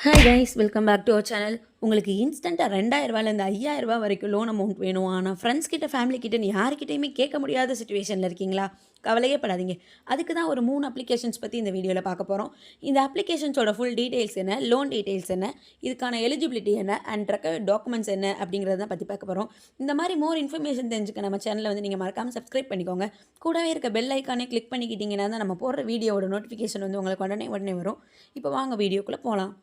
Hi guys, welcome back to our channel. உங்களுக்கு இன்ஸ்டண்ட்டாக 2000 5000 வரைக்கும் லோன் அமௌண்ட் வேணும். ஆனால் ஃப்ரெண்ட்ஸ் கிட்ட, ஃபேமிலி கிட்ட யாருக்கிட்டையுமே கேட்க முடியாத சுச்சுவேஷனில் இருக்கீங்களா? கவலையே படாதீங்க. அதுக்கு தான் ஒரு 3 அப்ளிகேஷன்ஸ் பற்றி இந்த வீடியோவில் பார்க்க போகிறோம். இந்த அப்ளிகேஷன்ஸோட ஃபுல் டீட்டெயில்ஸ் என்ன, லோன் டீட்டெயில்ஸ் என்ன, இதுக்கான எலிஜிபிலிட்டி என்ன அண்ட் ரெக்கவர்ட் டாக்குமெண்ட்ஸ் என்ன அப்படிங்கிறத பற்றி பார்க்க போகிறோம். இந்த மாதிரி மோர் இன்ஃபர்மேஷன் தெரிஞ்சுக்க நம்ம சேனலில் நீங்கள் மறக்காமல் சப்ஸ்கிரைப் பண்ணிக்கோங்க. கூடவே இருக்க பெல் ஐக்கானே கிளிக் பண்ணிக்கிட்டிங்கன்னா தான் நம்ம போடுற வீடியோவோட நோட்டிஃபிகேஷன் உங்களுக்கு உடனே வரும். இப்போ வாங்க வீடியோக்குள்ளே போகலாம்.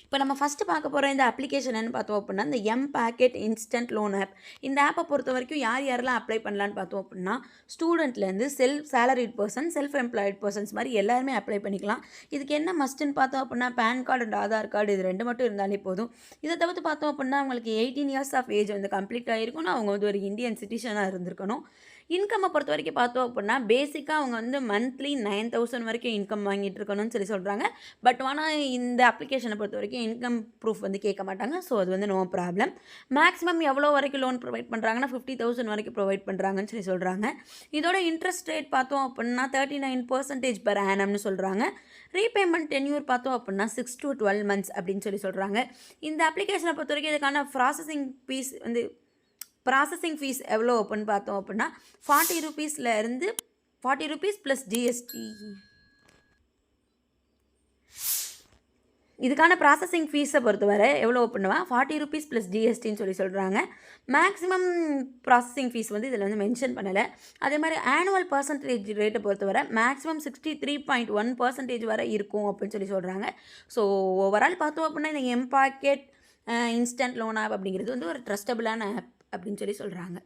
இப்போ நம்ம ஃபஸ்ட்டு பார்க்க போகிற இந்த அப்ளிகேஷன் என்ன பார்த்தோம் அப்படின்னா, இந்த எம்-பாக்கெட் இன்ஸ்டன்ட் லோன் ஆப். இந்த ஆப்பை பொறுத்த வரைக்கும் யாரெல்லாம் அப்ளை பண்ணலான்னு பார்த்தோம் அப்படின்னா, ஸ்டூடெண்ட்லேருந்து salaried person, self employed persons மாதிரி எல்லாருமே அப்ளை பண்ணிக்கலாம். இதுக்கு என்ன மஸ்ட்டுன்னு பார்த்தோம் அப்படின்னா, PAN card and Aadhaar card இது 2 மட்டும் இருந்தாலே போதும். இதை தவிர்த்து பார்த்தோம் அப்படின்னா, அவங்களுக்கு 18 இயர்ஸ் ஆஃப் ஏஜ் கம்ப்ளீட் ஆகிருக்கும்னா அவங்க ஒரு இந்தியன் சிட்டிசனாக இருந்திருக்கணும். இன்கம்மை பொறுத்த வரைக்கும் பார்த்தோம் அப்படின்னா, பேசிக்காக அவங்க மந்த்லி 9000 வரைக்கும் இன்கம் வாங்கிட்டு இருக்கணும்னு சொல்கிறாங்க. பட் ஆனால் இந்த அப்ளிகேஷனை பொறுத்த வரைக்கும் இன்கம் ப்ரூஃப் கேட்க மாட்டாங்க. ஸோ அது நோ ப்ராப்ளம். மேக்ஸிமம் எவ்வளோ வரைக்கும் லோன் ப்ரொவைட் பண்ணுறாங்கன்னா 50,000 வரைக்கும் ப்ரொவைட் பண்ணுறாங்கன்னு சொல்கிறாங்க. இதோட இன்ட்ரெஸ்ட் ரேட் பார்த்தோம் அப்படின்னா 39% பெர் ஆனம்னு சொல்கிறாங்க. ரீபேமெண்ட் டென்யூர் பார்த்தோம் அப்படின்னா 6 to 12 months அப்படின்னு சொல்கிறாங்க. இந்த அப்ளிகேஷனை பொறுத்த வரைக்கும் இதுக்கான ப்ராசஸிங் ஃபீஸ் எவ்வளோ அப்படின்னு பார்த்தோம் அப்படின்னா 40 ரூபீஸ்லேருந்து 40 ரூபீஸ் ப்ளஸ் ஜிஎஸ்டி. இதுக்கான ப்ராசஸிங் ஃபீஸை பொறுத்தவரை எவ்வளோ பண்ணுவா 40 ரூபீஸ் ப்ளஸ் ஜிஎஸ்டின்னு சொல்கிறாங்க. மேக்ஸிமம் ப்ராசஸிங் ஃபீஸ் இதில் மென்ஷன் பண்ணலை. அதே மாதிரி ஆனுவல் பர்சன்டேஜ் ரேட்டை பொறுத்தவரை மேக்ஸிமம் 63.1% வரை இருக்கும் அப்படின்னு சொல்கிறாங்க. ஸோ ஓவரால் பார்த்தோம் அப்படின்னா இந்த எம்-பாக்கெட் இன்ஸ்டன்ட் லோன் ஆப் அப்படிங்கிறது ஒரு ட்ரஸ்டபுளான ஆப் அப்படின்னு சொல்கிறாங்க.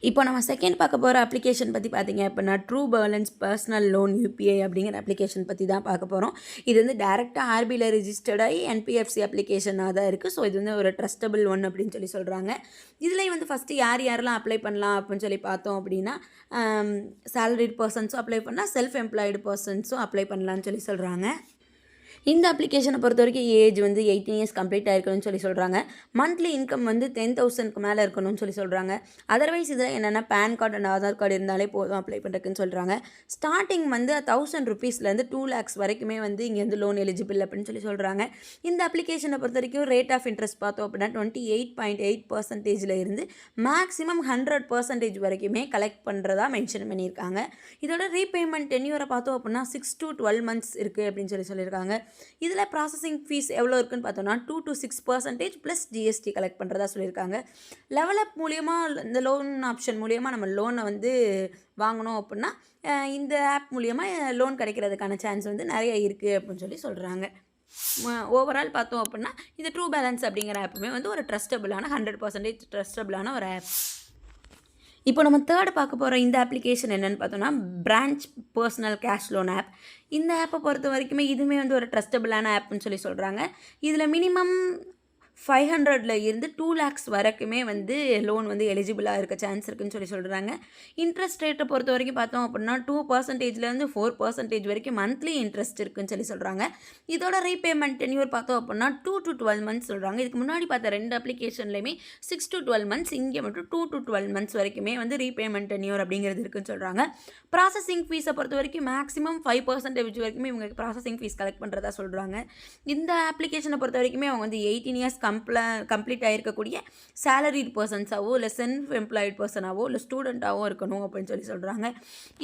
இப்போ நம்ம செகண்ட் பார்க்க போகிற அப்ளிகேஷன் பற்றி பார்த்தீங்க அப்படின்னா true balance personal loan UPI அப்படிங்கிற அப்ளிகேஷன் பற்றி தான் பார்க்க போகிறோம். இது டேரெக்டாக ஆர்பியில் ரிஜிஸ்டர்டாகி என்பிஎஃப்சி அப்ளிகேஷனாக தான் இருக்குது. ஸோ இது ஒரு ட்ரஸ்டபிள் ஒன் அப்படின்னு சொல்கிறாங்க. இதில் ஃபஸ்ட்டு யாரெல்லாம் அப்ளை பண்ணலாம் அப்படின்னு பார்த்தோம் அப்படின்னா, சேலரிட் பர்சன்ஸும் அப்ளை பண்ணால், செல்ஃப் எம்ப்ளாய்டு பர்சன்ஸும் அப்ளை பண்ணலான்னு சொல்கிறாங்க. இந்த அப்ளிகேஷனை பொறுத்த வரைக்கும் ஏஜ் 18 இயர்ஸ் கம்ப்ளீட் ஆகிருக்கணும்னு சொல்கிறாங்க. மந்த்லி இன்கம் 10,000க்கு மேலே இருக்கணும்னு சொல்கிறாங்க. அதர்வைஸ் இதில் என்னென்னா PAN card and Aadhaar card இருந்தாலே போதும் அப்ளை பண்ணுறதுக்குன்னு சொல்கிறாங்க. ஸ்டார்டிங் 1000 ரூபீஸ்லேருந்து 2 lakhs வரைக்குமே இங்கே லோன் எலிஜிபிள் அப்படின்னு சொல்கிறாங்க. இந்த அப்ளிகேஷனை பொறுத்த வரைக்கும் ரேட் ஆஃப் இன்ட்ரெஸ்ட் பார்த்தோம் அப்படின்னா 28.8% இருந்து மேக்ஸிமம் 100% வரைக்குமே கலெக்ட் பண்ணுறதா மென்ஷன் பண்ணியிருக்காங்க. இதோட ரீபேமெண்ட் டென்யூரை பார்த்தோம் அப்படின்னா 6 to 12 months இருக்குது அப்படின்னு சொல்லியிருக்காங்க. இதில் ப்ராசஸிங் ஃபீஸ் எவ்வளோ இருக்குன்னு பார்த்தோன்னா 2 to 6% ப்ளஸ் ஜிஎஸ்டி கலெக்ட் பண்ணுறதா சொல்லியிருக்காங்க. லெவலப் மூலியமாக இந்த லோன் ஆப்ஷன் மூலியமாக நம்ம லோனை வாங்கணும் அப்படின்னா இந்த ஆப் மூலியமாக லோன் கிடைக்கிறதுக்கான சான்ஸ் நிறைய இருக்குது அப்படின்னு சொல்கிறாங்க. ஓவரால் பார்த்தோம் அப்படின்னா இந்த ட்ரூ பேலன்ஸ் அப்படிங்கிற ஆப்புமே ஒரு ட்ரஸ்டபுளான 100% ட்ரஸ்டபுளான ஒரு ஆப். இப்போ நம்ம தேர்டு பார்க்க போகிற இந்த அப்ளிகேஷன் என்னென்னு பார்த்தோன்னா Branch personal cash loan app. இந்த ஆப்பை பொறுத்த வரைக்குமே இதுவுமே ஒரு ட்ரஸ்டபுளான ஆப்னு சொல்கிறாங்க. இதில் மினிமம் 500 இருந்து 2 lakhs வரைக்குமே லோன் எலிஜிபிளாக இருக்க சான்ஸ் இருக்குன்னு சொல்கிறாங்க. இன்ட்ரெஸ்ட் ரேட்டை பொறுத்த வரைக்கும் பார்த்தோம் அப்படின்னா 2%லேருந்து 4% வரைக்கும் மந்த்லி இன்ட்ரெஸ்ட் இருக்குன்னு சொல்கிறாங்க. இதோட ரீபேமெண்ட் டென்யூர் பார்த்தோம் அப்படின்னா 2 to 12 months சொல்கிறாங்க. இதுக்கு முன்னாடி பார்த்த 2 அப்ளிகேஷன்லேயுமே 6 to 12 months, இங்கே மட்டும் 2 to 12 months வரைக்குமே ரீபேமெண்ட் டென்யூர் அப்படிங்கிறது இருக்குன்னு சொல்கிறாங்க. ப்ராசஸிங் ஃபீஸை பொறுத்த வரைக்கும் மேக்ஸிமம் 5% வரைக்குமே இவங்க ப்ராசஸிங் ஃபீஸ் கலெக்ட் பண்ணுறதா சொல்கிறாங்க. இந்த அப்ளிகேஷனை பொறுத்த வரைக்குமே அவங்க 18 இயர்ஸ் கம்ப்ளீட் ஆகிருக்கக்கூடிய சேலரிட் பர்சன்ஸாவோ இல்லை செல்ஃப் எம்ப்ளாய்டு பர்சனாவோ இல்லை ஸ்டூடெண்ட்டாவோ இருக்கணும் அப்படின்னு சொல்கிறாங்க.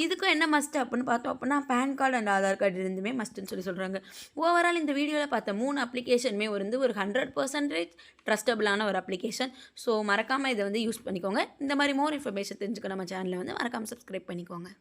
இதுக்கும் என்ன மஸ்ட் அப்படின்னு பார்த்தோம் அப்படின்னா PAN card and Aadhaar card இருந்துமே மஸ்ட்டுன்னு சொல்கிறாங்க. ஓவரால் இந்த வீடியோவில் பார்த்த 3 அப்ளிகேஷனுமே ஒரு 100% ட்ரஸ்டபுளான ஒரு அப்ளிகேஷன். ஸோ மறக்காமல் இதை யூஸ் பண்ணிக்கோங்க. இந்த மாதிரி மோர் இன்ஃபர்மேஷன் தெரிஞ்சுக்க நம்ம சேனலை மறக்காமல் சப்ஸ்கிரைப் பண்ணிக்கோங்க.